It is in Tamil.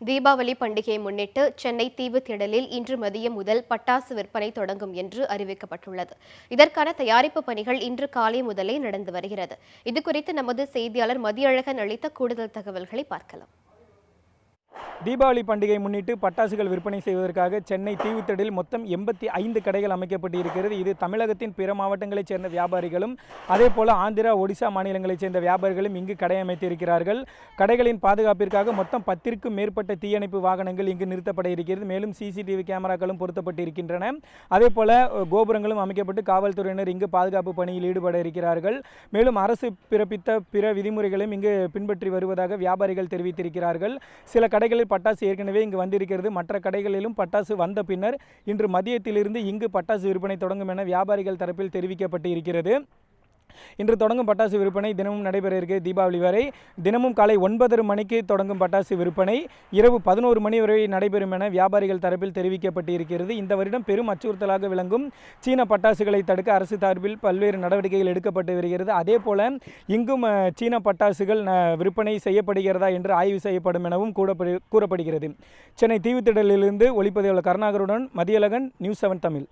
தீபாவளி பண்டிகையை முன்னிட்டு சென்னை தீவுத்திடலில் இன்று மதியம் முதல் பட்டாசு விற்பனை தொடங்கும் என்று அறிவிக்கப்பட்டுள்ளது. இதற்கான தயாரிப்பு பணிகள் இன்று காலை முதலே நடந்து வருகிறது. இதுகுறித்து நமது செய்தியாளர் மதியழகன் அளித்த கூடுதல் தகவல்களை பார்க்கலாம். தீபாவளி பண்டிகை முன்னிட்டு பட்டாசுகள் விற்பனை செய்வதற்காக சென்னை தீவுத்திடலில் மொத்தம் 85 கடைகள் அமைக்கப்பட்டு இருக்கிறது. இது தமிழகத்தின் பிற மாவட்டங்களைச் சேர்ந்த வியாபாரிகளும் அதே போல ஆந்திரா, ஒடிசா மாநிலங்களைச் சேர்ந்த வியாபாரிகளும் இங்கு கடை அமைத்திருக்கிறார்கள். கடைகளின் பாதுகாப்பிற்காக மொத்தம் 10க்கும் மேற்பட்ட தீயணைப்பு வாகனங்கள் இங்கு நிறுத்தப்பட இருக்கிறது. மேலும் சிசிடிவி கேமராக்களும் பொருத்தப்பட்டு இருக்கின்றன. அதே போல கோபுரங்களும் அமைக்கப்பட்டு காவல்துறையினர் இங்கு பாதுகாப்பு பணியில் ஈடுபட இருக்கிறார்கள். மேலும் அரசு பிறப்பித்த பிற விதிமுறைகளையும் இங்கு பின்பற்றி வருவதாக வியாபாரிகள் தெரிவித்திருக்கிறார்கள். சில கடைகளில் பட்டாசு ஏற்கனவே இங்கு வந்திருக்கிறது. மற்ற கடைகளிலும் பட்டாசு வந்த பின்னர் இன்று மதியத்திலிருந்து இங்கு பட்டாசு விற்பனை தொடங்கும் என வியாபாரிகள் தரப்பில் தெரிவிக்கப்பட்டு இருக்கிறது. இன்று தொடங்கும் பட்டாசு விற்பனை தினமும் நடைபெற இருக்கிறது. தீபாவளி வரை தினமும் காலை 9:30 மணிக்கு தொடங்கும் பட்டாசு விற்பனை இரவு 11 மணி வரை நடைபெறும் என வியாபாரிகள் தரப்பில் தெரிவிக்கப்பட்டு இருக்கிறது. இந்த வருடம் பெரும் அச்சுறுத்தலாக விளங்கும் சீன பட்டாசுகளை தடுக்க அரசு சார்பில் பல்வேறு நடவடிக்கைகள் எடுக்கப்பட்டு வருகிறது. அதே போல இங்கும் சீன பட்டாசுகள் விற்பனை செய்யப்படுகிறதா என்று ஆய்வு செய்யப்படும் எனவும் கூறப்படுகிறது. சென்னை தீவுத்திடலிலிருந்து ஒளிப்பதிவாளர் கருணாகருடன் மதியழகன், நியூஸ் 7 தமிழ்.